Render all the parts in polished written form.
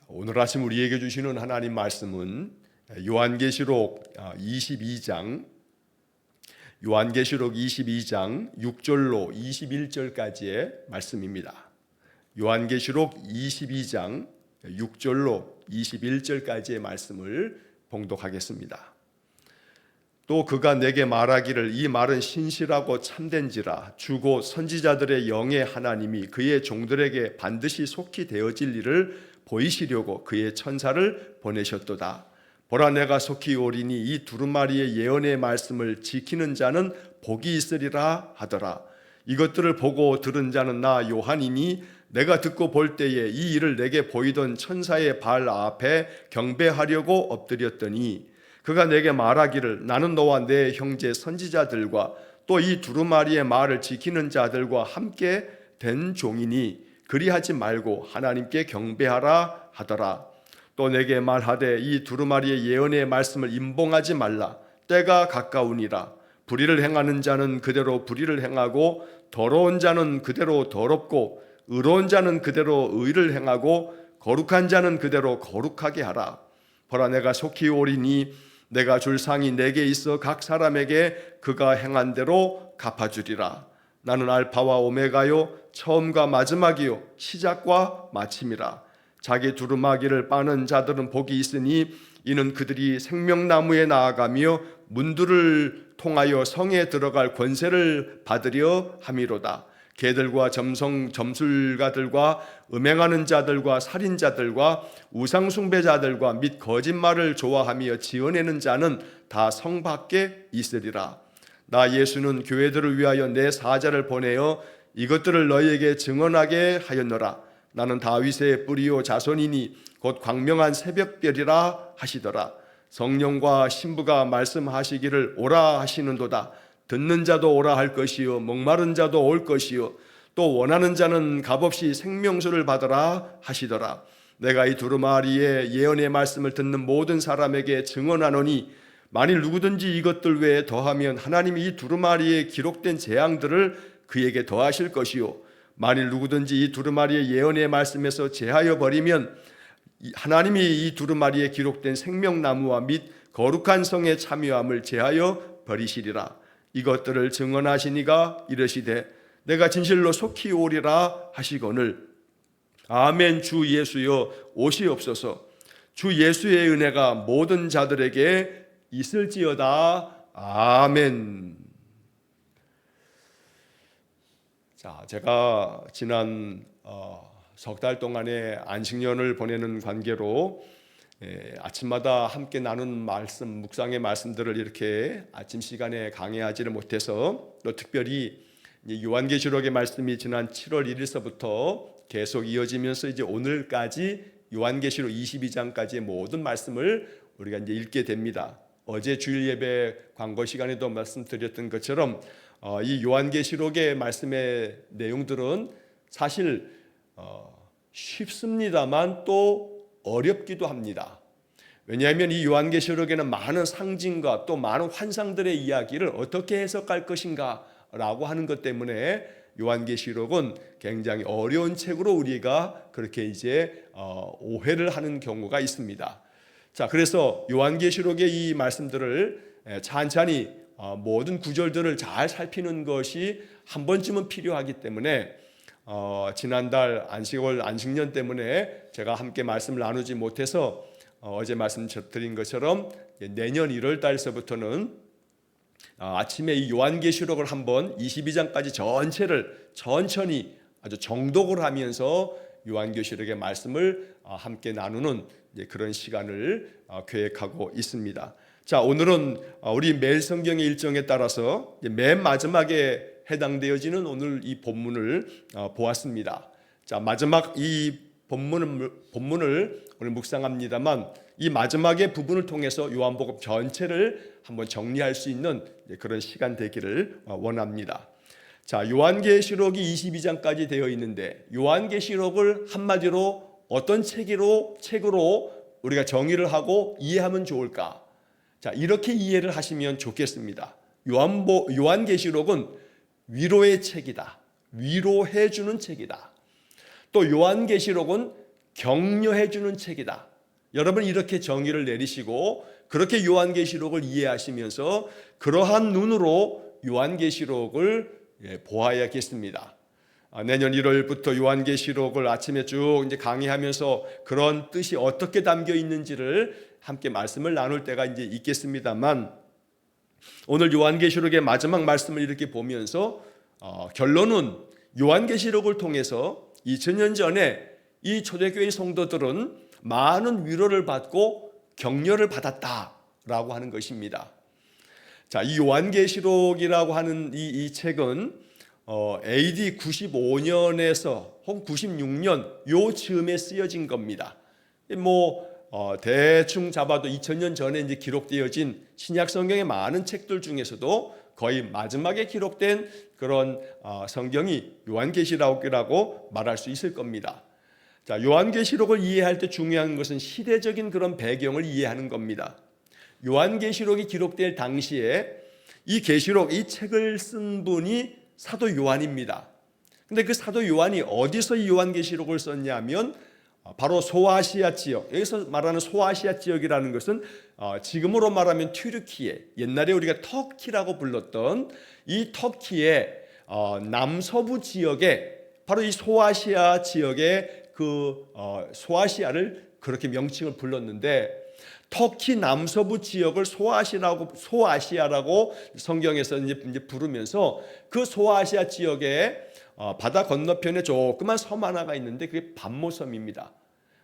오늘 아침 우리에게 주시는 하나님 말씀은 요한계시록 22장 6절로 21절까지의 말씀입니다. 요한계시록 22장 6절로 21절까지의 말씀을 봉독하겠습니다. 또 그가 내게 말하기를 이 말은 신실하고 참된지라 주고 선지자들의 영의 하나님이 그의 종들에게 반드시 속히 되어질 일을 보이시려고 그의 천사를 보내셨도다. 보라 내가 속히 오리니 이 두루마리의 예언의 말씀을 지키는 자는 복이 있으리라 하더라. 이것들을 보고 들은 자는 나 요한이니 내가 듣고 볼 때에 이 일을 내게 보이던 천사의 발 앞에 경배하려고 엎드렸더니 그가 내게 말하기를 나는 너와 내 형제 선지자들과 또 이 두루마리의 말을 지키는 자들과 함께 된 종이니 그리하지 말고 하나님께 경배하라 하더라. 또 내게 말하되 이 두루마리의 예언의 말씀을 임봉하지 말라. 때가 가까우니라. 불의를 행하는 자는 그대로 불의를 행하고 더러운 자는 그대로 더럽고 의로운 자는 그대로 의를 행하고 거룩한 자는 그대로 거룩하게 하라. 보라 내가 속히 오리니 내가 줄 상이 내게 있어 각 사람에게 그가 행한 대로 갚아주리라. 나는 알파와 오메가요 처음과 마지막이요 시작과 마침이라. 자기 두루마기를 빠는 자들은 복이 있으니 이는 그들이 생명나무에 나아가며 문들을 통하여 성에 들어갈 권세를 받으려 함이로다. 개들과 점술가들과 음행하는 자들과 살인자들과 우상숭배자들과 및 거짓말을 좋아하며 지어내는 자는 다 성 밖에 있으리라. 나 예수는 교회들을 위하여 내 사자를 보내어 이것들을 너희에게 증언하게 하였노라. 나는 다윗의 뿌리요 자손이니 곧 광명한 새벽별이라 하시더라. 성령과 신부가 말씀하시기를 오라 하시는도다. 듣는 자도 오라 할 것이요 목마른 자도 올 것이요 또 원하는 자는 값없이 생명수를 받으라 하시더라. 내가 이 두루마리의 예언의 말씀을 듣는 모든 사람에게 증언하노니 만일 누구든지 이것들 외에 더하면 하나님이 이 두루마리에 기록된 재앙들을 그에게 더하실 것이요 만일 누구든지 이 두루마리의 예언의 말씀에서 제하여 버리면 하나님이 이 두루마리에 기록된 생명나무와 및 거룩한 성의 참여함을 제하여 버리시리라. 이것들을 증언하시니가 이르시되 내가 진실로 속히 오리라 하시거늘 아멘. 주 예수여 오시옵소서. 주 예수의 은혜가 모든 자들에게 있을지어다. 아멘. 자, 제가 지난 석 달 동안의 안식년을 보내는 관계로 아침마다 함께 나눈 말씀, 묵상의 말씀들을 이렇게 아침 시간에 강의하지를 못해서 또 특별히 요한계시록의 말씀이 지난 7월 1일서부터 계속 이어지면서 이제 오늘까지 요한계시록 22장까지의 모든 말씀을 우리가 이제 읽게 됩니다. 어제 주일 예배 광고 시간에도 말씀드렸던 것처럼 이 요한계시록의 말씀의 내용들은 사실 쉽습니다만 또 어렵기도 합니다. 왜냐하면 이 요한계시록에는 많은 상징과 또 많은 환상들의 이야기를 어떻게 해석할 것인가 라고 하는 것 때문에 요한계시록은 굉장히 어려운 책으로 우리가 그렇게 이제 오해를 하는 경우가 있습니다. 자, 그래서 요한계시록의 이 말씀들을 찬찬히 모든 구절들을 잘 살피는 것이 한 번쯤은 필요하기 때문에 지난달 안식년 때문에 제가 함께 말씀을 나누지 못해서 어제 말씀드린 것처럼 내년 1월 달서부터는 아침에 이 요한계시록을 한번 22장까지 전체를 천천히 아주 정독을 하면서 요한계시록의 말씀을 함께 나누는 그런 시간을 계획하고 있습니다. 자, 오늘은 우리 매일 성경의 일정에 따라서 맨 마지막에 해당되어지는 오늘 이 본문을 보았습니다. 자, 마지막 이 본문을 오늘 묵상합니다만 이 마지막의 부분을 통해서 요한복음 전체를 한번 정리할 수 있는 그런 시간 되기를 원합니다. 자, 요한계시록이 22장까지 되어 있는데 요한계시록을 한마디로 어떤 책으로 우리가 정의를 하고 이해하면 좋을까? 자, 이렇게 이해를 하시면 좋겠습니다. 요한계시록은 위로의 책이다. 위로해 주는 책이다. 또 요한계시록은 격려해 주는 책이다. 여러분 이렇게 정의를 내리시고 그렇게 요한계시록을 이해하시면서 그러한 눈으로 요한계시록을 보아야겠습니다. 내년 1월부터 요한계시록을 아침에 쭉 이제 강의하면서 그런 뜻이 어떻게 담겨 있는지를 함께 말씀을 나눌 때가 이제 있겠습니다만, 오늘 요한계시록의 마지막 말씀을 이렇게 보면서 결론은 요한계시록을 통해서 2000년 전에 이 초대교회 성도들은 많은 위로를 받고 격려를 받았다라고 하는 것입니다. 자, 이 요한계시록이라고 하는 이 책은 AD 95년에서 혹은 96년 요 즈음에 쓰여진 겁니다. 대충 잡아도 2000년 전에 이제 기록되어진 신약 성경의 많은 책들 중에서도 거의 마지막에 기록된 그런 성경이 요한계시록이라고 말할 수 있을 겁니다. 자, 요한계시록을 이해할 때 중요한 것은 시대적인 그런 배경을 이해하는 겁니다. 요한계시록이 기록될 당시에 이 계시록, 이 책을 쓴 분이 사도 요한입니다. 근데 그 사도 요한이 어디서 이 요한계시록을 썼냐면 바로 소아시아 지역, 여기서 말하는 소아시아 지역이라는 것은 지금으로 말하면 튀르키예, 옛날에 우리가 터키라고 불렀던 이 터키의 남서부 지역에 바로 이 소아시아 지역의 소아시아를 그렇게 명칭을 불렀는데, 터키 남서부 지역을 소아시아라고 성경에서 이제 부르면서 그 소아시아 지역에 바다 건너편에 조그만 섬 하나가 있는데 그게 밤모섬입니다.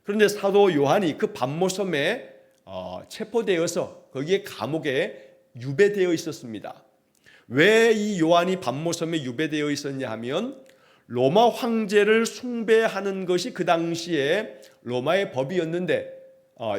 그런데 사도 요한이 그 밤모섬에 체포되어서 거기에 감옥에 유배되어 있었습니다. 왜 이 요한이 밤모섬에 유배되어 있었냐 하면 로마 황제를 숭배하는 것이 그 당시에 로마의 법이었는데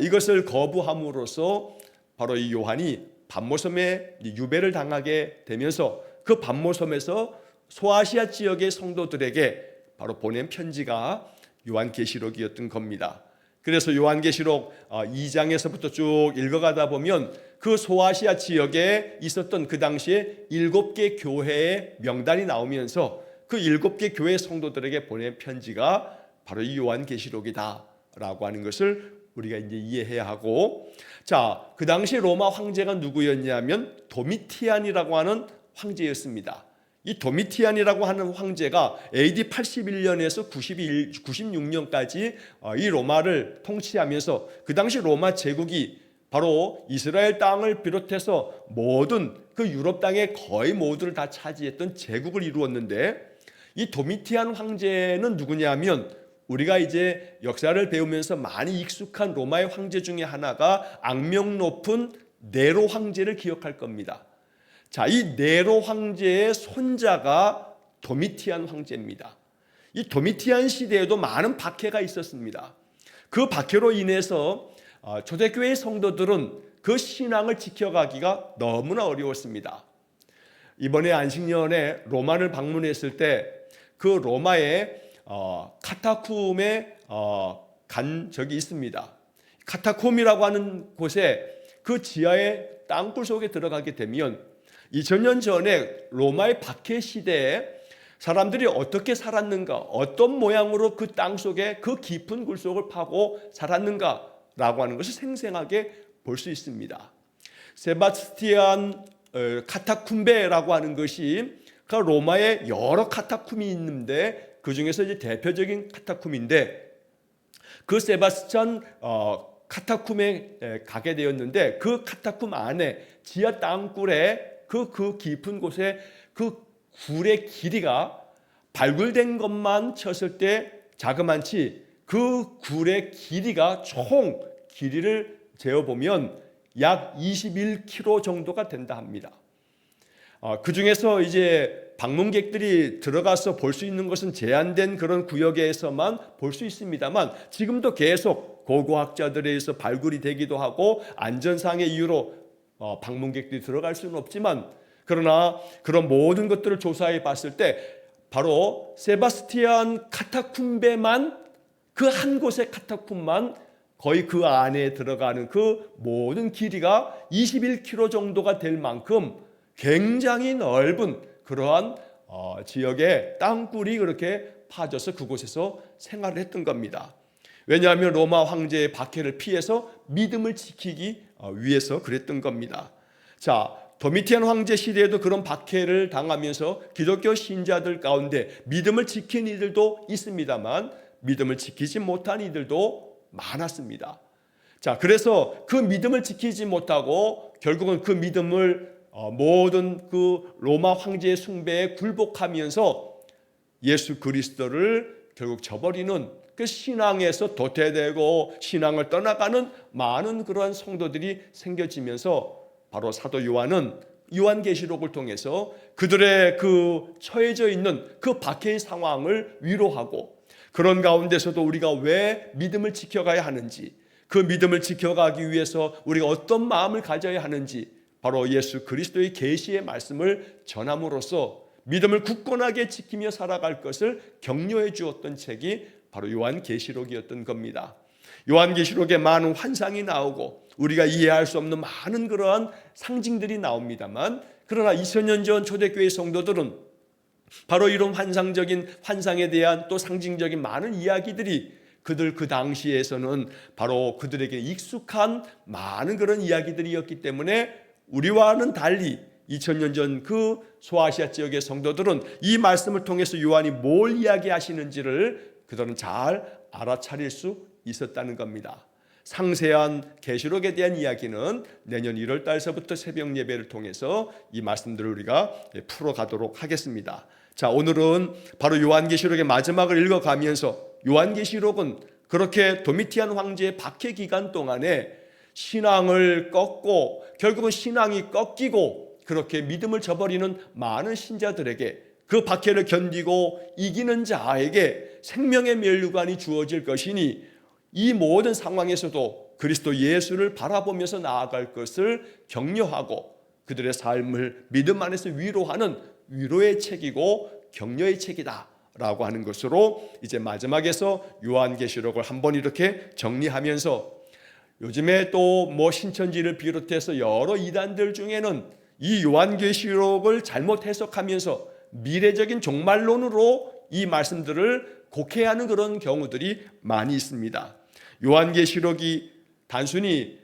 이것을 거부함으로써 바로 이 요한이 밤모섬에 유배를 당하게 되면서 그 밤모섬에서 소아시아 지역의 성도들에게 바로 보낸 편지가 요한계시록이었던 겁니다. 그래서 요한계시록 2장에서부터 쭉 읽어가다 보면 그 소아시아 지역에 있었던 그 당시에 7개 교회의 명단이 나오면서 그 7개 교회 성도들에게 보낸 편지가 바로 이 요한계시록이다라고 하는 것을 우리가 이제 이해해야 하고, 자, 그 당시 로마 황제가 누구였냐면 도미티안이라고 하는 황제였습니다. 이 도미티안이라고 하는 황제가 AD 81년에서 96년까지 이 로마를 통치하면서 그 당시 로마 제국이 바로 이스라엘 땅을 비롯해서 모든 그 유럽 땅의 거의 모두를 다 차지했던 제국을 이루었는데, 이 도미티안 황제는 누구냐면 우리가 이제 역사를 배우면서 많이 익숙한 로마의 황제 중에 하나가 악명 높은 네로 황제를 기억할 겁니다. 자, 이 네로 황제의 손자가 도미티안 황제입니다. 이 도미티안 시대에도 많은 박해가 있었습니다. 그 박해로 인해서 초대교회의 성도들은 그 신앙을 지켜가기가 너무나 어려웠습니다. 이번에 안식년에 로마를 방문했을 때 그 로마의 카타쿰에 간 적이 있습니다. 카타쿰이라고 하는 곳에 그 지하의 땅굴 속에 들어가게 되면 2000년 전에 로마의 박해 시대에 사람들이 어떻게 살았는가, 어떤 모양으로 그 땅 속에 그 깊은 굴 속을 파고 살았는가라고 하는 것을 생생하게 볼 수 있습니다. 세바스티안 카타쿰베라고 하는 것이 로마에 여러 카타쿰이 있는데 그 중에서 이제 대표적인 카타쿰인데, 그 세바스찬 카타쿰에 가게 되었는데 그 카타쿰 안에 지하 땅굴에 그 깊은 곳에 그 굴의 길이가 발굴된 것만 쳤을 때 자그만치 그 굴의 길이가 총 길이를 재어보면 약 21km 정도가 된다 합니다. 그 중에서 이제 방문객들이 들어가서 볼 수 있는 것은 제한된 그런 구역에서만 볼 수 있습니다만, 지금도 계속 고고학자들에 의해서 발굴이 되기도 하고 안전상의 이유로 방문객들이 들어갈 수는 없지만, 그러나 그런 모든 것들을 조사해 봤을 때 바로 세바스티안 카타쿰베만, 그 한 곳의 카타쿰만 거의 그 안에 들어가는 그 모든 길이가 21km 정도가 될 만큼 굉장히 넓은 그러한 지역의 땅굴이 그렇게 파져서 그곳에서 생활을 했던 겁니다. 왜냐하면 로마 황제의 박해를 피해서 믿음을 지키기 위해서 그랬던 겁니다. 자, 도미티안 황제 시대에도 그런 박해를 당하면서 기독교 신자들 가운데 믿음을 지킨 이들도 있습니다만 믿음을 지키지 못한 이들도 많았습니다. 자, 그래서 그 믿음을 지키지 못하고 결국은 그 믿음을 모든 그 로마 황제의 숭배에 굴복하면서 예수 그리스도를 결국 저버리는 그 신앙에서 도태되고 신앙을 떠나가는 많은 그러한 성도들이 생겨지면서 바로 사도 요한은 요한계시록을 통해서 그들의 그 처해져 있는 그 박해의 상황을 위로하고 그런 가운데서도 우리가 왜 믿음을 지켜가야 하는지, 그 믿음을 지켜가기 위해서 우리가 어떤 마음을 가져야 하는지 바로 예수 그리스도의 계시의 말씀을 전함으로써 믿음을 굳건하게 지키며 살아갈 것을 격려해 주었던 책이 바로 요한계시록이었던 겁니다. 요한계시록에 많은 환상이 나오고 우리가 이해할 수 없는 많은 그러한 상징들이 나옵니다만, 그러나 2000년 전 초대교회 성도들은 바로 이런 환상적인 환상에 대한 또 상징적인 많은 이야기들이 그들 그 당시에서는 바로 그들에게 익숙한 많은 그런 이야기들이었기 때문에 우리와는 달리 2000년 전 그 소아시아 지역의 성도들은 이 말씀을 통해서 요한이 뭘 이야기하시는지를 그들은 잘 알아차릴 수 있었다는 겁니다. 상세한 계시록에 대한 이야기는 내년 1월 달서부터 새벽 예배를 통해서 이 말씀들을 우리가 풀어가도록 하겠습니다. 자, 오늘은 바로 요한계시록의 마지막을 읽어가면서 요한계시록은 그렇게 도미티안 황제의 박해 기간 동안에 신앙을 꺾고 결국은 신앙이 꺾이고 그렇게 믿음을 저버리는 많은 신자들에게 그 박해를 견디고 이기는 자에게 생명의 면류관이 주어질 것이니 이 모든 상황에서도 그리스도 예수를 바라보면서 나아갈 것을 격려하고 그들의 삶을 믿음 안에서 위로하는 위로의 책이고 격려의 책이다 라고 하는 것으로 이제 마지막에서 요한계시록을 한번 이렇게 정리하면서, 요즘에 또 신천지를 비롯해서 여러 이단들 중에는 이 요한계시록을 잘못 해석하면서 미래적인 종말론으로 이 말씀들을 곡해하는 그런 경우들이 많이 있습니다. 요한계시록이 단순히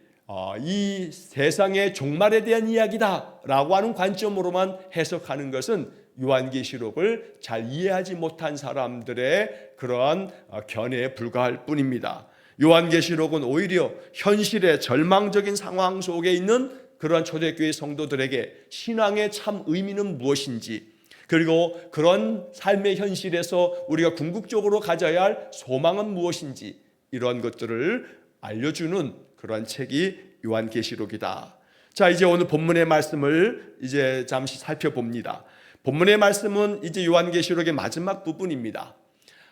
이 세상의 종말에 대한 이야기다라고 하는 관점으로만 해석하는 것은 요한계시록을 잘 이해하지 못한 사람들의 그러한 견해에 불과할 뿐입니다. 요한계시록은 오히려 현실의 절망적인 상황 속에 있는 그러한 초대교회 성도들에게 신앙의 참 의미는 무엇인지, 그리고 그런 삶의 현실에서 우리가 궁극적으로 가져야 할 소망은 무엇인지 이러한 것들을 알려주는 그러한 책이 요한계시록이다. 자, 이제 오늘 본문의 말씀을 이제 잠시 살펴봅니다. 본문의 말씀은 이제 요한계시록의 마지막 부분입니다.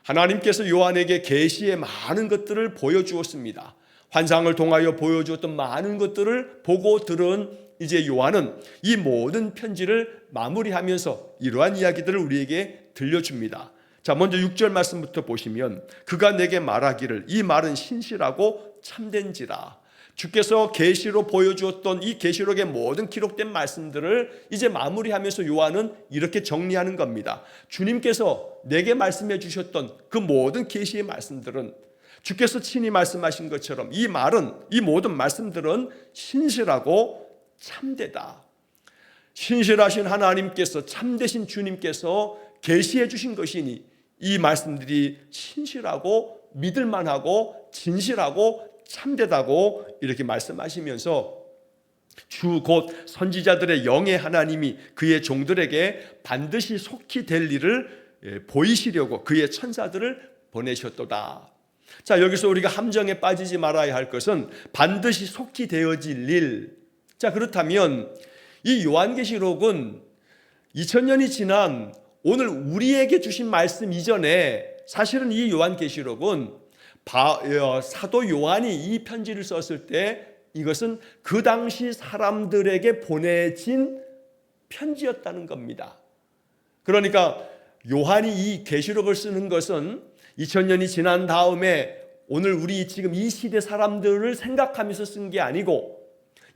하나님께서 요한에게 계시의 많은 것들을 보여주었습니다. 환상을 통하여 보여주었던 많은 것들을 보고 들은 이제 요한은 이 모든 편지를 마무리하면서 이러한 이야기들을 우리에게 들려줍니다. 자, 먼저 6절 말씀부터 보시면 그가 내게 말하기를 이 말은 신실하고 참된지라. 주께서 계시로 보여주었던 이 계시록의 모든 기록된 말씀들을 이제 마무리하면서 요한은 이렇게 정리하는 겁니다. 주님께서 내게 말씀해 주셨던 그 모든 계시의 말씀들은 주께서 친히 말씀하신 것처럼 이 말은, 이 모든 말씀들은 신실하고 참되다. 신실하신 하나님께서, 참되신 주님께서 계시해 주신 것이니 이 말씀들이 신실하고 믿을만하고 진실하고 참되다고 이렇게 말씀하시면서 주 곧 선지자들의 영의 하나님이 그의 종들에게 반드시 속히 될 일을 보이시려고 그의 천사들을 보내셨도다. 자, 여기서 우리가 함정에 빠지지 말아야 할 것은 반드시 속히 되어질 일. 자, 그렇다면 이 요한계시록은 2000년이 지난 오늘 우리에게 주신 말씀 이전에 사실은 이 요한계시록은 사도 요한이 이 편지를 썼을 때 이것은 그 당시 사람들에게 보내진 편지였다는 겁니다. 그러니까 요한이 이 계시록을 쓰는 것은 2000년이 지난 다음에 오늘 우리 지금 이 시대 사람들을 생각하면서 쓴 게 아니고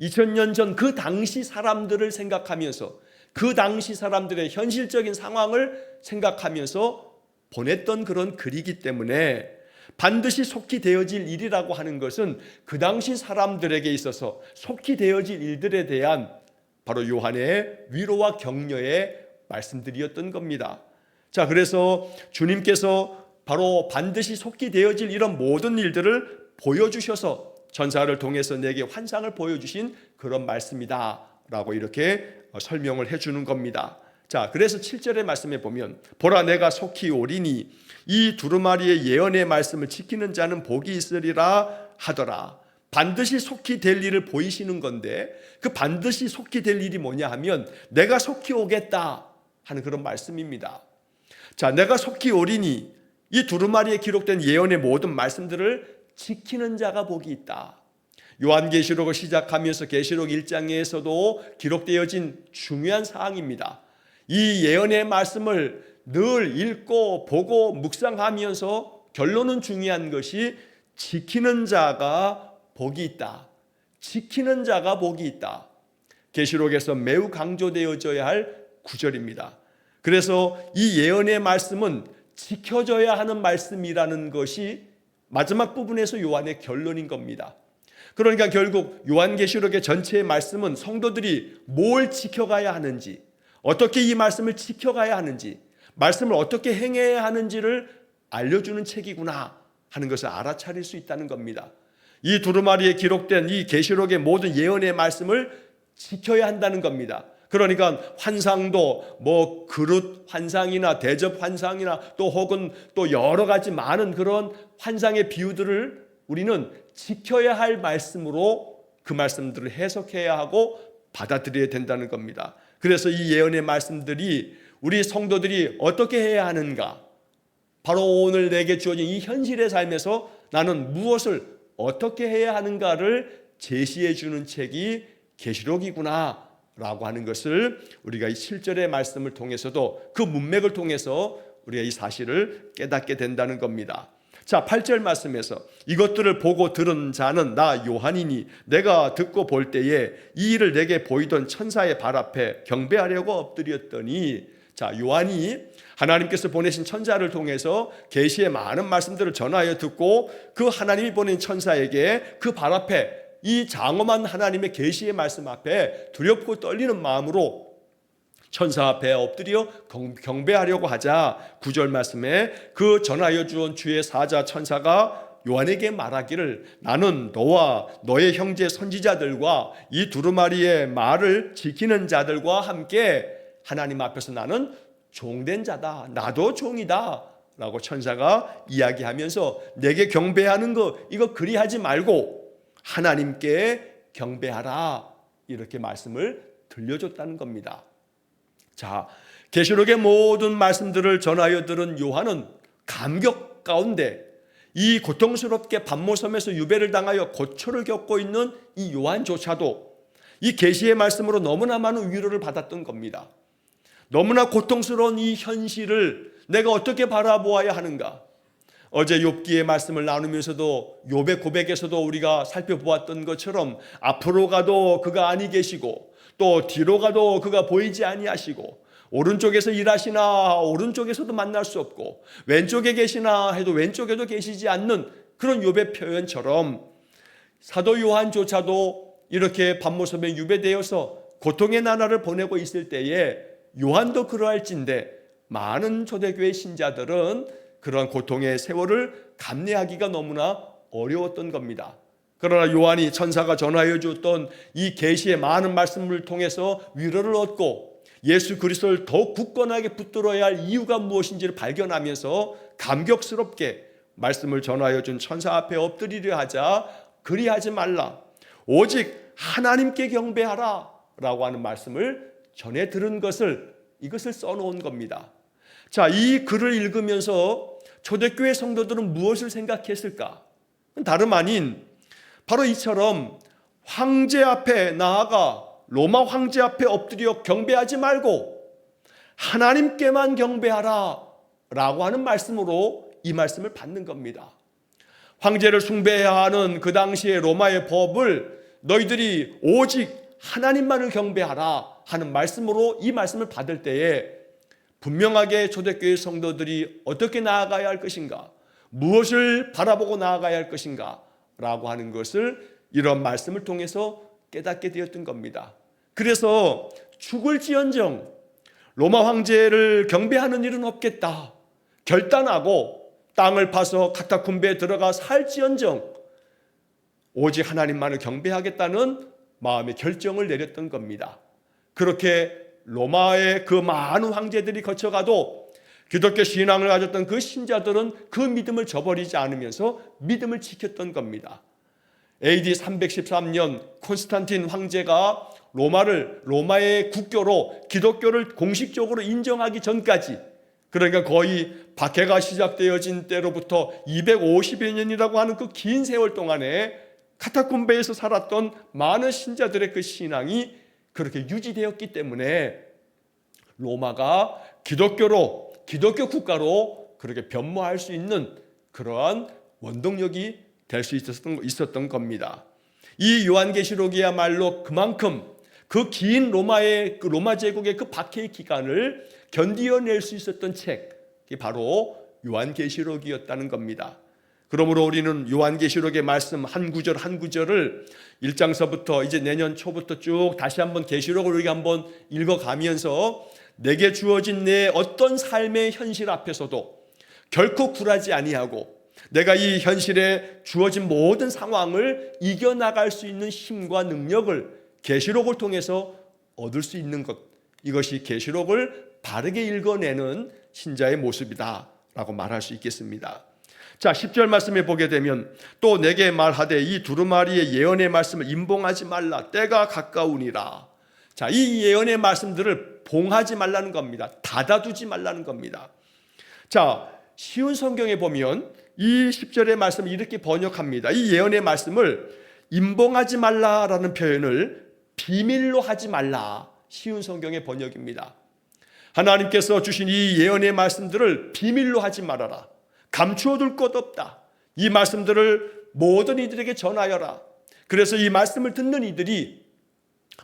2000년 전 그 당시 사람들을 생각하면서 그 당시 사람들의 현실적인 상황을 생각하면서 보냈던 그런 글이기 때문에 반드시 속히 되어질 일이라고 하는 것은 그 당시 사람들에게 있어서 속히 되어질 일들에 대한 바로 요한의 위로와 격려의 말씀들이었던 겁니다. 자, 그래서 주님께서 바로 반드시 속히 되어질 이런 모든 일들을 보여주셔서 천사를 통해서 내게 환상을 보여주신 그런 말씀이다 라고 이렇게 설명을 해주는 겁니다. 자, 그래서 7절의 말씀에 보면 보라 내가 속히 오리니 이 두루마리의 예언의 말씀을 지키는 자는 복이 있으리라 하더라. 반드시 속히 될 일을 보이시는 건데 그 반드시 속히 될 일이 뭐냐 하면 내가 속히 오겠다 하는 그런 말씀입니다. 자, 내가 속히 오리니 이 두루마리에 기록된 예언의 모든 말씀들을 지키는 자가 복이 있다. 요한계시록을 시작하면서 계시록 1장에서도 기록되어진 중요한 사항입니다. 이 예언의 말씀을 늘 읽고 보고 묵상하면서 결론은 중요한 것이 지키는 자가 복이 있다. 지키는 자가 복이 있다. 계시록에서 매우 강조되어져야 할 구절입니다. 그래서 이 예언의 말씀은 지켜져야 하는 말씀이라는 것이 마지막 부분에서 요한의 결론인 겁니다. 그러니까 결국 요한계시록의 전체의 말씀은 성도들이 뭘 지켜가야 하는지, 어떻게 이 말씀을 지켜가야 하는지, 말씀을 어떻게 행해야 하는지를 알려주는 책이구나 하는 것을 알아차릴 수 있다는 겁니다. 이 두루마리에 기록된 이 계시록의 모든 예언의 말씀을 지켜야 한다는 겁니다. 그러니까 환상도 뭐 그릇 환상이나 대접 환상이나 또 혹은 또 여러 가지 많은 그런 환상의 비유들을 우리는 지켜야 할 말씀으로 그 말씀들을 해석해야 하고 받아들여야 된다는 겁니다. 그래서 이 예언의 말씀들이 우리 성도들이 어떻게 해야 하는가, 바로 오늘 내게 주어진 이 현실의 삶에서 나는 무엇을 어떻게 해야 하는가를 제시해 주는 책이 계시록이구나 라고 하는 것을 우리가 이 7절의 말씀을 통해서도 그 문맥을 통해서 우리가 이 사실을 깨닫게 된다는 겁니다. 자, 8절 말씀에서 이것들을 보고 들은 자는 나 요한이니 내가 듣고 볼 때에 이 일을 내게 보이던 천사의 발 앞에 경배하려고 엎드렸더니, 자, 요한이 하나님께서 보내신 천사를 통해서 계시의 많은 말씀들을 전하여 듣고 그 하나님이 보낸 천사에게 그 발 앞에 이 장엄한 하나님의 계시의 말씀 앞에 두렵고 떨리는 마음으로 천사 앞에 엎드려 경배하려고 하자 9절 말씀에 그 전하여 주온 주의 사자 천사가 요한에게 말하기를 나는 너와 너의 형제 선지자들과 이 두루마리의 말을 지키는 자들과 함께 하나님 앞에서 나는 종된 자다. 나도 종이다 라고 천사가 이야기하면서 내게 경배하는 거 이거 그리하지 말고 하나님께 경배하라 이렇게 말씀을 들려줬다는 겁니다. 자, 계시록의 모든 말씀들을 전하여 들은 요한은 감격 가운데 이 고통스럽게 반모섬에서 유배를 당하여 고초를 겪고 있는 이 요한조차도 이 계시의 말씀으로 너무나 많은 위로를 받았던 겁니다. 너무나 고통스러운 이 현실을 내가 어떻게 바라보아야 하는가? 어제 욥기의 말씀을 나누면서도 욥의 고백에서도 우리가 살펴보았던 것처럼 앞으로 가도 그가 아니 계시고 또 뒤로 가도 그가 보이지 아니하시고 오른쪽에서 일하시나 오른쪽에서도 만날 수 없고 왼쪽에 계시나 해도 왼쪽에도 계시지 않는 그런 욥의 표현처럼 사도 요한조차도 이렇게 반모섬에 유배되어서 고통의 나날을 보내고 있을 때에 요한도 그러할진데 많은 초대교회 신자들은 그러한 고통의 세월을 감내하기가 너무나 어려웠던 겁니다. 그러나 요한이 천사가 전하여 줬던 이 계시의 많은 말씀을 통해서 위로를 얻고 예수 그리스도를 더욱 굳건하게 붙들어야 할 이유가 무엇인지를 발견하면서 감격스럽게 말씀을 전하여 준 천사 앞에 엎드리려 하자 그리하지 말라 오직 하나님께 경배하라 라고 하는 말씀을 전해 들은 이것을 써놓은 겁니다. 자, 이 글을 읽으면서 초대교회 성도들은 무엇을 생각했을까? 다름 아닌 바로 이처럼 황제 앞에 나아가 로마 황제 앞에 엎드려 경배하지 말고 하나님께만 경배하라 라고 하는 말씀으로 이 말씀을 받는 겁니다. 황제를 숭배해야 하는 그 당시의 로마의 법을 너희들이 오직 하나님만을 경배하라 하는 말씀으로 이 말씀을 받을 때에 분명하게 초대교회 성도들이 어떻게 나아가야 할 것인가, 무엇을 바라보고 나아가야 할 것인가 라고 하는 것을 이런 말씀을 통해서 깨닫게 되었던 겁니다. 그래서 죽을지언정 로마 황제를 경배하는 일은 없겠다 결단하고 땅을 파서 카타콤베에 들어가 살지언정 오직 하나님만을 경배하겠다는 마음의 결정을 내렸던 겁니다. 그렇게 로마의 그 많은 황제들이 거쳐가도 기독교 신앙을 가졌던 그 신자들은 그 믿음을 저버리지 않으면서 믿음을 지켰던 겁니다. AD 313년 콘스탄틴 황제가 로마의 국교로 기독교를 공식적으로 인정하기 전까지, 그러니까 거의 박해가 시작되어진 때로부터 250여 년이라고 하는 그 긴 세월 동안에 카타콤베에서 살았던 많은 신자들의 그 신앙이 그렇게 유지되었기 때문에 로마가 기독교 국가로 그렇게 변모할 수 있는 그러한 원동력이 될 수 있었던 겁니다. 이 요한계시록이야말로 그만큼 그 긴 로마 제국의 그 박해의 기간을 견디어낼 수 있었던 책이 바로 요한계시록이었다는 겁니다. 그러므로 우리는 요한계시록의 말씀 한 구절 한 구절을 1장서부터 이제 내년 초부터 쭉 다시 한번 계시록을 우리가 한번 읽어가면서 내게 주어진 내 어떤 삶의 현실 앞에서도 결코 굴하지 아니하고 내가 이 현실에 주어진 모든 상황을 이겨나갈 수 있는 힘과 능력을 계시록을 통해서 얻을 수 있는 것, 이것이 계시록을 바르게 읽어내는 신자의 모습이다라고 말할 수 있겠습니다. 자, 10절 말씀에 보게 되면 또 내게 말하되 이 두루마리의 예언의 말씀을 임봉하지 말라 때가 가까우니라. 자, 이 예언의 말씀들을 봉하지 말라는 겁니다. 닫아두지 말라는 겁니다. 자, 쉬운 성경에 보면 이 10절의 말씀을 이렇게 번역합니다. 이 예언의 말씀을 임봉하지 말라라는 표현을 비밀로 하지 말라, 쉬운 성경의 번역입니다. 하나님께서 주신 이 예언의 말씀들을 비밀로 하지 말아라. 감추어둘 것 없다. 이 말씀들을 모든 이들에게 전하여라. 그래서 이 말씀을 듣는 이들이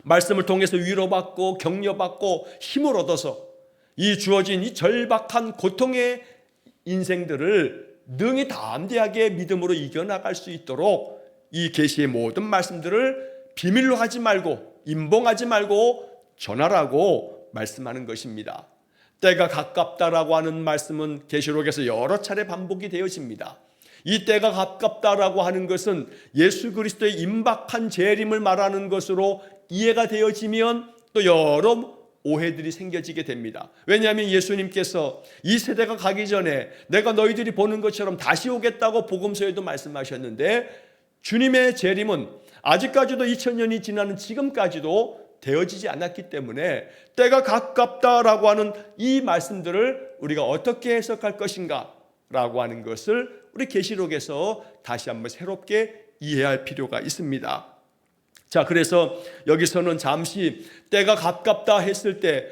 말씀을 통해서 위로받고 격려받고 힘을 얻어서 이 주어진 이 절박한 고통의 인생들을 능히 담대하게 믿음으로 이겨나갈 수 있도록 이 계시의 모든 말씀들을 비밀로 하지 말고 임봉하지 말고 전하라고 말씀하는 것입니다. 때가 가깝다라고 하는 말씀은 계시록에서 여러 차례 반복이 되어집니다. 이 때가 가깝다라고 하는 것은 예수 그리스도의 임박한 재림을 말하는 것으로 이해가 되어지면 또 여러 오해들이 생겨지게 됩니다. 왜냐하면 예수님께서 이 세대가 가기 전에 내가 너희들이 보는 것처럼 다시 오겠다고 복음서에도 말씀하셨는데 주님의 재림은 아직까지도 2000년이 지나는 지금까지도 되어지지 않았기 때문에 때가 가깝다라고 하는 이 말씀들을 우리가 어떻게 해석할 것인가 라고 하는 것을 우리 계시록에서 다시 한번 새롭게 이해할 필요가 있습니다. 자, 그래서 여기서는 잠시 때가 가깝다 했을 때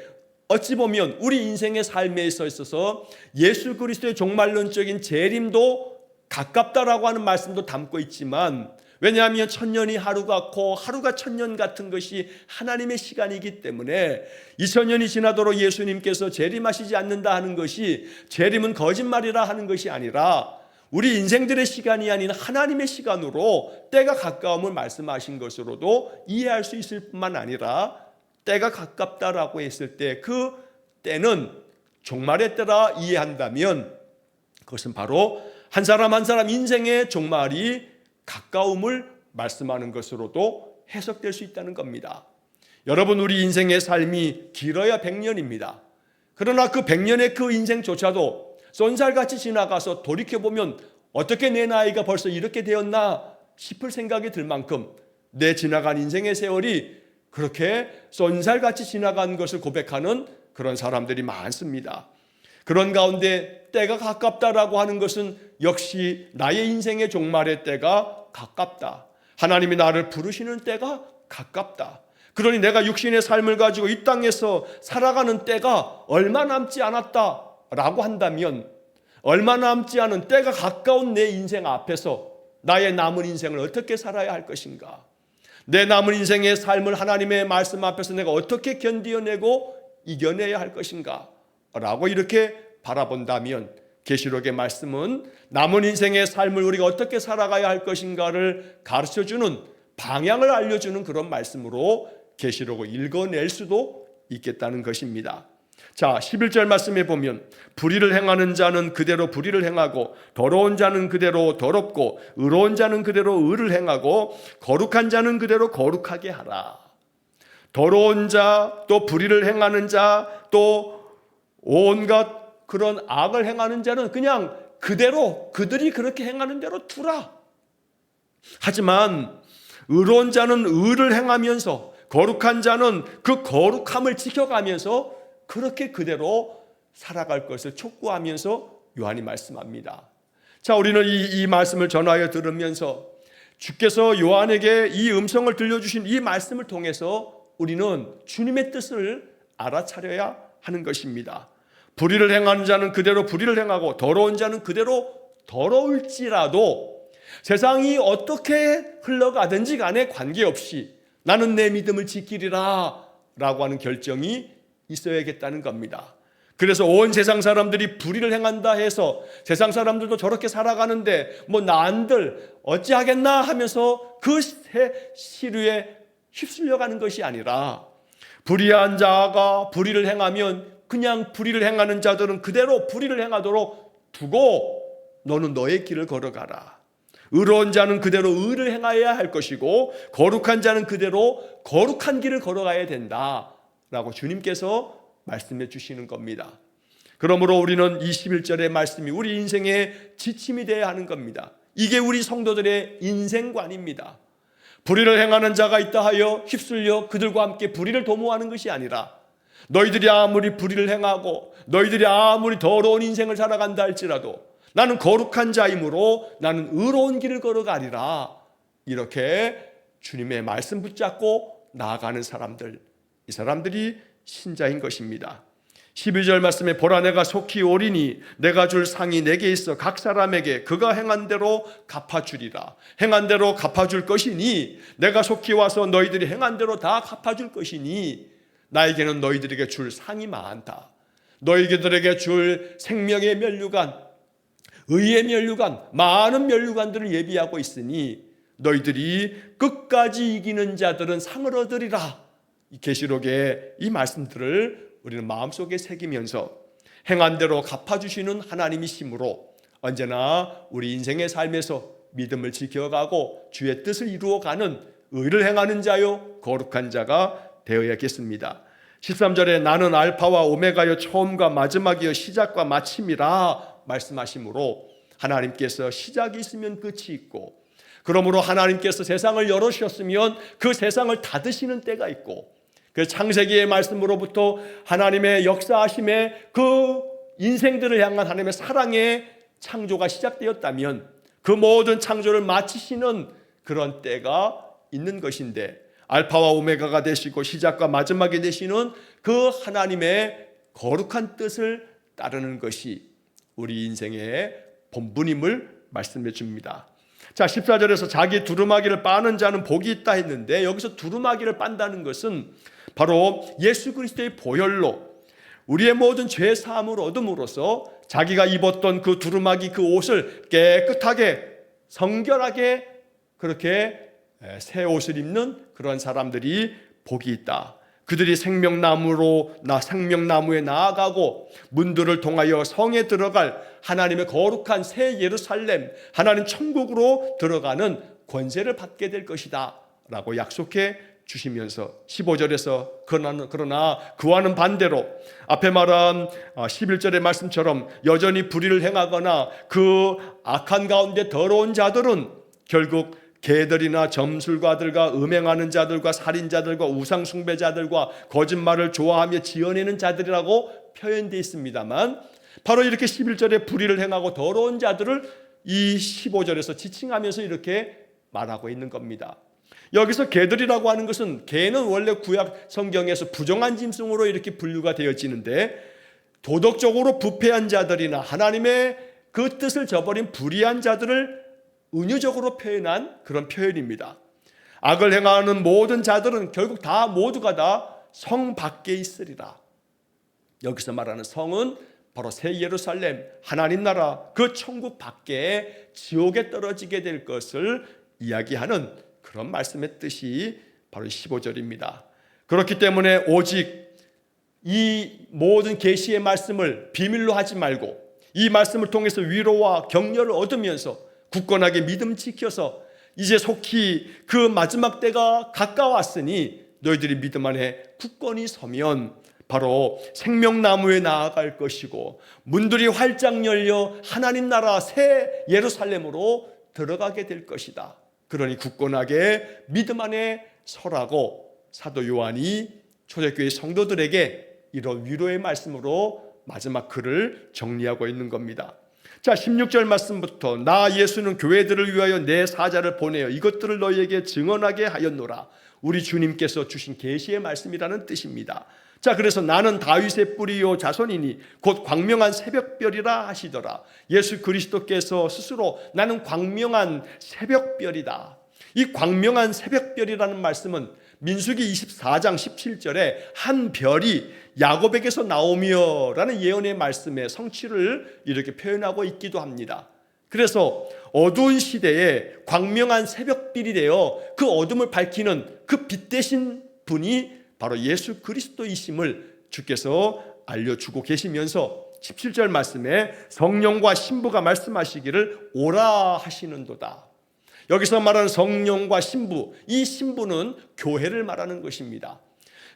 어찌 보면 우리 인생의 삶에 있어서 예수 그리스도의 종말론적인 재림도 가깝다라고 하는 말씀도 담고 있지만, 왜냐하면 1000년이 하루 같고 하루가 1000년 같은 것이 하나님의 시간이기 때문에 2000년이 지나도록 예수님께서 재림하시지 않는다 하는 것이 재림은 거짓말이라 하는 것이 아니라 우리 인생들의 시간이 아닌 하나님의 시간으로 때가 가까움을 말씀하신 것으로도 이해할 수 있을 뿐만 아니라 때가 가깝다라고 했을 때 그 때는 종말의 때라 이해한다면 그것은 바로 한 사람 한 사람 인생의 종말이 가까움을 말씀하는 것으로도 해석될 수 있다는 겁니다. 여러분, 우리 인생의 삶이 길어야 100년입니다. 그러나 그 100년의 그 인생조차도 쏜살같이 지나가서 돌이켜보면 어떻게 내 나이가 벌써 이렇게 되었나 싶을 생각이 들 만큼 내 지나간 인생의 세월이 그렇게 쏜살같이 지나간 것을 고백하는 그런 사람들이 많습니다. 그런 가운데 때가 가깝다라고 하는 것은 역시 나의 인생의 종말의 때가 가깝다. 하나님이 나를 부르시는 때가 가깝다. 그러니 내가 육신의 삶을 가지고 이 땅에서 살아가는 때가 얼마 남지 않았다라고 한다면 얼마 남지 않은 때가 가까운 내 인생 앞에서 나의 남은 인생을 어떻게 살아야 할 것인가? 내 남은 인생의 삶을 하나님의 말씀 앞에서 내가 어떻게 견디어내고 이겨내야 할 것인가? 라고 이렇게 바라본다면 계시록의 말씀은 남은 인생의 삶을 우리가 어떻게 살아가야 할 것인가를 가르쳐주는, 방향을 알려주는 그런 말씀으로 계시록을 읽어낼 수도 있겠다는 것입니다. 자, 11절 말씀에 보면 불의를 행하는 자는 그대로 불의를 행하고 더러운 자는 그대로 더럽고 의로운 자는 그대로 의를 행하고 거룩한 자는 그대로 거룩하게 하라. 더러운 자, 또 불의를 행하는 자, 또 온갖 그런 악을 행하는 자는 그냥 그대로 그들이 그렇게 행하는 대로 두라. 하지만 의로운 자는 의를 행하면서 거룩한 자는 그 거룩함을 지켜가면서 그렇게 그대로 살아갈 것을 촉구하면서 요한이 말씀합니다. 자, 우리는 이 말씀을 전하여 들으면서 주께서 요한에게 이 음성을 들려주신 이 말씀을 통해서 우리는 주님의 뜻을 알아차려야 하는 것입니다. 불의를 행하는 자는 그대로 불의를 행하고 더러운 자는 그대로 더러울지라도 세상이 어떻게 흘러가든지 간에 관계없이 나는 내 믿음을 지키리라 라고 하는 결정이 있어야겠다는 겁니다. 그래서 온 세상 사람들이 불의를 행한다 해서 세상 사람들도 저렇게 살아가는데 뭐 난들 어찌하겠나 하면서 그 시류에 휩쓸려가는 것이 아니라 불의한 자가 불의를 행하면 그냥 불의를 행하는 자들은 그대로 불의를 행하도록 두고 너는 너의 길을 걸어가라. 의로운 자는 그대로 의를 행하여야 할 것이고 거룩한 자는 그대로 거룩한 길을 걸어가야 된다 라고 주님께서 말씀해 주시는 겁니다. 그러므로 우리는 21절의 말씀이 우리 인생의 지침이 되어야 하는 겁니다. 이게 우리 성도들의 인생관입니다. 불의를 행하는 자가 있다 하여 휩쓸려 그들과 함께 불의를 도모하는 것이 아니라 너희들이 아무리 불의를 행하고 너희들이 아무리 더러운 인생을 살아간다 할지라도 나는 거룩한 자이므로 나는 의로운 길을 걸어가리라. 이렇게 주님의 말씀 붙잡고 나아가는 사람들, 이 사람들이 신자인 것입니다. 12절 말씀에 보라 내가 속히 오리니 내가 줄 상이 내게 있어 각 사람에게 그가 행한 대로 갚아주리라. 행한 대로 갚아줄 것이니 내가 속히 와서 너희들이 행한 대로 다 갚아줄 것이니 나에게는 너희들에게 줄 상이 많다. 너희들에게 줄 생명의 면류관, 의의 면류관, 많은 면류관들을 예비하고 있으니 너희들이 끝까지 이기는 자들은 상을 얻으리라. 이 계시록의 이 말씀들을 우리는 마음속에 새기면서 행한 대로 갚아주시는 하나님이시므로 언제나 우리 인생의 삶에서 믿음을 지켜가고 주의 뜻을 이루어가는 의를 행하는 자요 거룩한 자가 되어야겠습니다. 13절에 나는 알파와 오메가여 처음과 마지막이여 시작과 마침이라 말씀하시므로 하나님께서 시작이 있으면 끝이 있고 그러므로 하나님께서 세상을 열어주셨으면 그 세상을 닫으시는 때가 있고 그 창세기의 말씀으로부터 하나님의 역사하심에 그 인생들을 향한 하나님의 사랑의 창조가 시작되었다면 그 모든 창조를 마치시는 그런 때가 있는 것인데 알파와 오메가가 되시고 시작과 마지막이 되시는 그 하나님의 거룩한 뜻을 따르는 것이 우리 인생의 본분임을 말씀해 줍니다. 자, 14절에서 자기 두루마기를 빠는 자는 복이 있다 했는데 여기서 두루마기를 빤다는 것은 바로 예수 그리스도의 보혈로 우리의 모든 죄 사함을 얻음으로써 자기가 입었던 그 두루마기 그 옷을 깨끗하게 성결하게 그렇게 새 옷을 입는 그런 사람들이 복이 있다. 그들이 생명나무에 나아가고 문들을 통하여 성에 들어갈 하나님의 거룩한 새 예루살렘, 하나님 천국으로 들어가는 권세를 받게 될 것이다 라고 약속해 주시면서 15절에서 그러나 그와는 반대로 앞에 말한 11절의 말씀처럼 여전히 불의를 행하거나 그 악한 가운데 더러운 자들은 결국 개들이나 점술가들과 음행하는 자들과 살인자들과 우상숭배자들과 거짓말을 좋아하며 지어내는 자들이라고 표현되어 있습니다만 바로 이렇게 11절에 불의를 행하고 더러운 자들을 이 15절에서 지칭하면서 이렇게 말하고 있는 겁니다. 여기서 개들이라고 하는 것은 개는 원래 구약 성경에서 부정한 짐승으로 이렇게 분류가 되어지는데 도덕적으로 부패한 자들이나 하나님의 그 뜻을 저버린 불의한 자들을 은유적으로 표현한 그런 표현입니다. 악을 행하는 모든 자들은 결국 모두가 다 성 밖에 있으리라. 여기서 말하는 성은 바로 새 예루살렘 하나님 나라 그 천국 밖에 지옥에 떨어지게 될 것을 이야기하는 그런 말씀의 뜻이 바로 15절입니다. 그렇기 때문에 오직 이 모든 계시의 말씀을 비밀로 하지 말고 이 말씀을 통해서 위로와 격려를 얻으면서 굳건하게 믿음 지켜서 이제 속히 그 마지막 때가 가까웠으니 너희들이 믿음 안에 굳건히 서면 바로 생명나무에 나아갈 것이고 문들이 활짝 열려 하나님 나라 새 예루살렘으로 들어가게 될 것이다. 그러니 굳건하게 믿음 안에 서라고 사도 요한이 초대교회 성도들에게 이런 위로의 말씀으로 마지막 글을 정리하고 있는 겁니다. 자, 16절 말씀부터 나 예수는 교회들을 위하여 내 사자를 보내어 이것들을 너희에게 증언하게 하였노라. 우리 주님께서 주신 계시의 말씀이라는 뜻입니다. 자, 그래서 나는 다윗의 뿌리요 자손이니 곧 광명한 새벽별이라 하시더라. 예수 그리스도께서 스스로 나는 광명한 새벽별이다. 이 광명한 새벽별이라는 말씀은 민수기 24장 17절에 한 별이 야곱에게서 나오며 라는 예언의 말씀의 성취를 이렇게 표현하고 있기도 합니다. 그래서 어두운 시대에 광명한 새벽별이 되어 그 어둠을 밝히는 그 빛 대신 분이 바로 예수 그리스도이심을 주께서 알려주고 계시면서 17절 말씀에 성령과 신부가 말씀하시기를 오라 하시는도다. 여기서 말하는 성령과 신부, 이 신부는 교회를 말하는 것입니다.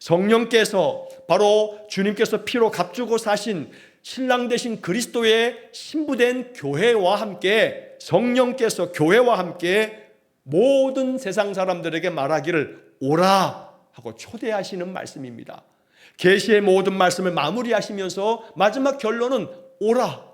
성령께서 바로 주님께서 피로 값주고 사신 신랑 되신 그리스도의 신부된 교회와 함께 성령께서 교회와 함께 모든 세상 사람들에게 말하기를 오라 하고 초대하시는 말씀입니다. 계시의 모든 말씀을 마무리하시면서 마지막 결론은 오라,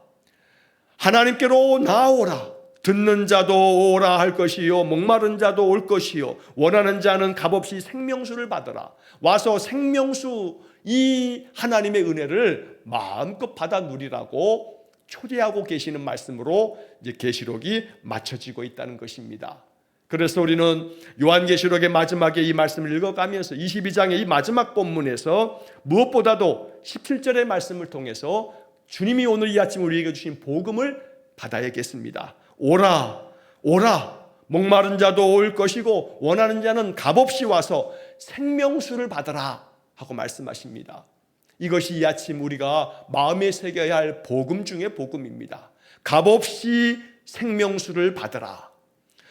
하나님께로 나아오라. 듣는 자도 오라 할 것이요 목마른 자도 올 것이요 원하는 자는 값없이 생명수를 받으라. 와서 생명수 이 하나님의 은혜를 마음껏 받아 누리라고 초대하고 계시는 말씀으로 이제 계시록이 맞춰지고 있다는 것입니다. 그래서 우리는 요한계시록의 마지막에 이 말씀을 읽어가면서 22장의 이 마지막 본문에서 무엇보다도 17절의 말씀을 통해서 주님이 오늘 이 아침 우리에게 주신 복음을 받아야겠습니다. 오라, 오라. 목마른 자도 올 것이고 원하는 자는 값없이 와서 생명수를 받으라 하고 말씀하십니다. 이것이 이 아침 우리가 마음에 새겨야 할 복음 중의 복음입니다. 값없이 생명수를 받으라.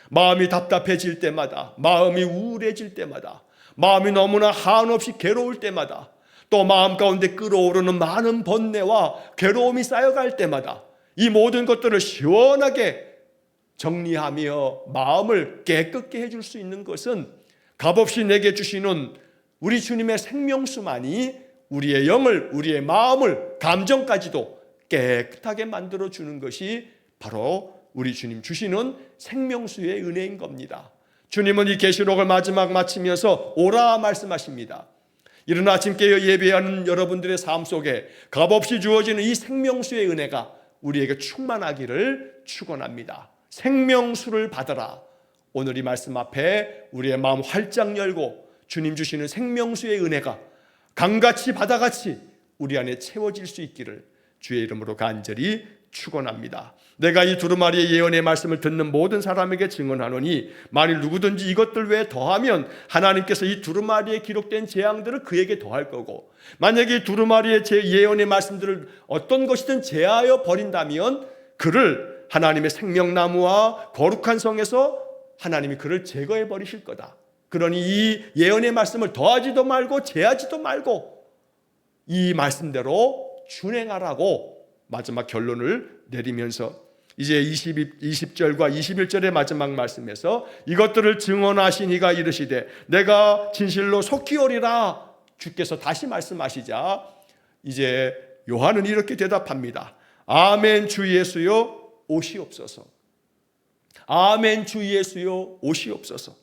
마음이 답답해질 때마다, 마음이 우울해질 때마다, 마음이 너무나 한없이 괴로울 때마다, 또 마음 가운데 끓어오르는 많은 번뇌와 괴로움이 쌓여갈 때마다 이 모든 것들을 시원하게 정리하며 마음을 깨끗게 해줄 수 있는 것은 값없이 내게 주시는 우리 주님의 생명수만이 우리의 영을, 우리의 마음을, 감정까지도 깨끗하게 만들어주는 것이 바로 우리 주님 주시는 생명수의 은혜인 겁니다. 주님은 이 계시록을 마지막 마치면서 오라 말씀하십니다. 이른 아침 깨어 예배하는 여러분들의 삶 속에 값없이 주어지는 이 생명수의 은혜가 우리에게 충만하기를 축원합니다. 생명수를 받으라. 오늘 이 말씀 앞에 우리의 마음 활짝 열고 주님 주시는 생명수의 은혜가 강같이 바다같이 우리 안에 채워질 수 있기를 주의 이름으로 간절히 축원합니다. 내가 이 두루마리의 예언의 말씀을 듣는 모든 사람에게 증언하노니 만일 누구든지 이것들 외에 더하면 하나님께서 이 두루마리에 기록된 재앙들을 그에게 더할 거고 만약에 이 두루마리의 예언의 말씀들을 어떤 것이든 제하여 버린다면 그를 하나님의 생명나무와 거룩한 성에서 하나님이 그를 제거해 버리실 거다. 그러니 이 예언의 말씀을 더하지도 말고 제하지도 말고 이 말씀대로 준행하라고 마지막 결론을 내리면서 이제 20절과 21절의 마지막 말씀에서 이것들을 증언하신 이가 이르시되 내가 진실로 속히 오리라 주께서 다시 말씀하시자 이제 요한은 이렇게 대답합니다. 아멘 주 예수여 오시옵소서. 아멘 주 예수여 오시옵소서.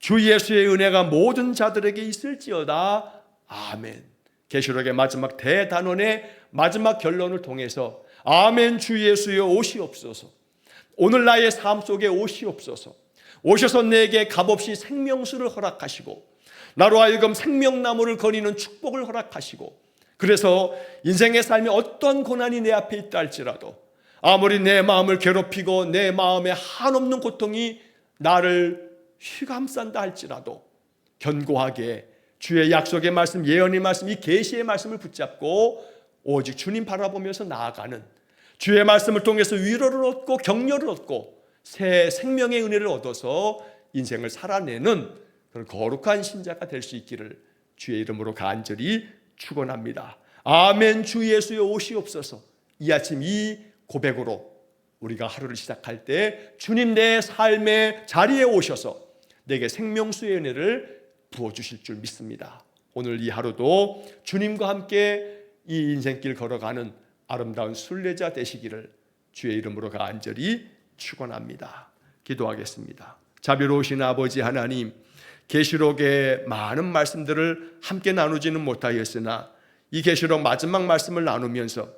주 예수의 은혜가 모든 자들에게 있을지어다. 아멘. 계시록의 마지막 대단원의 마지막 결론을 통해서 아멘 주 예수여 오시옵소서. 오늘 나의 삶 속에 오시옵소서. 오셔서 내게 값없이 생명수를 허락하시고 나로 하여금 생명나무를 거니는 축복을 허락하시고 그래서 인생의 삶에 어떤 고난이 내 앞에 있다 할지라도, 아무리 내 마음을 괴롭히고 내 마음에 한없는 고통이 나를 휘감싼다 할지라도 견고하게 주의 약속의 말씀, 예언의 말씀, 이 계시의 말씀을 붙잡고 오직 주님 바라보면서 나아가는, 주의 말씀을 통해서 위로를 얻고 격려를 얻고 새 생명의 은혜를 얻어서 인생을 살아내는 그런 거룩한 신자가 될 수 있기를 주의 이름으로 간절히 축원합니다. 아멘. 주 예수여 오시옵소서. 이 아침 이 고백으로 우리가 하루를 시작할 때 주님 내 삶의 자리에 오셔서 내게 생명수의 은혜를 부어주실 줄 믿습니다. 오늘 이 하루도 주님과 함께 이 인생길 걸어가는 아름다운 순례자 되시기를 주의 이름으로 간절히 축원합니다. 기도하겠습니다. 자비로우신 아버지 하나님, 계시록의 많은 말씀들을 함께 나누지는 못하였으나 이 계시록 마지막 말씀을 나누면서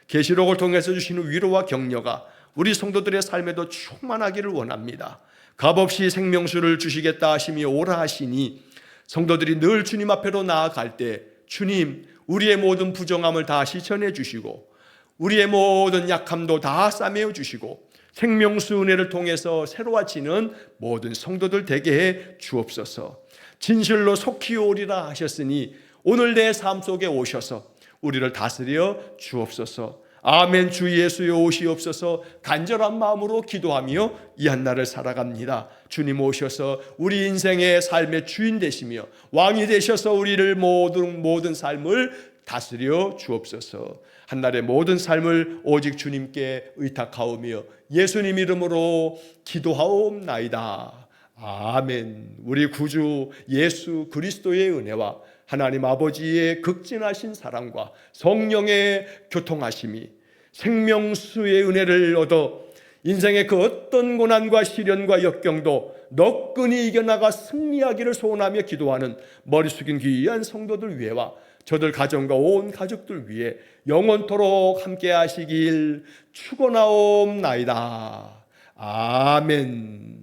계시록을 통해서 주시는 위로와 격려가 우리 성도들의 삶에도 충만하기를 원합니다. 값없이 생명수를 주시겠다 하시며 오라 하시니 성도들이 늘 주님 앞으로 나아갈 때 주님, 우리의 모든 부정함을 다 씻어내 주시고 우리의 모든 약함도 다 싸매어 주시고 생명수 은혜를 통해서 새로워지는 모든 성도들 되게 해 주옵소서. 진실로 속히 오리라 하셨으니 오늘 내 삶 속에 오셔서 우리를 다스려 주옵소서. 아멘. 주 예수여 오시옵소서. 간절한 마음으로 기도하며 이 한날을 살아갑니다. 주님 오셔서 우리 인생의 삶의 주인 되시며 왕이 되셔서 우리를 모든 삶을 다스려 주옵소서. 한날의 모든 삶을 오직 주님께 의탁하오며 예수님 이름으로 기도하옵나이다. 아멘. 우리 구주 예수 그리스도의 은혜와 하나님 아버지의 극진하신 사랑과 성령의 교통하심이 생명수의 은혜를 얻어 인생의 그 어떤 고난과 시련과 역경도 너끈히 이겨나가 승리하기를 소원하며 기도하는 머리 숙인 귀한 성도들 위해와 저들 가정과 온 가족들 위해 영원토록 함께 하시길 축원하옵나이다. 아멘.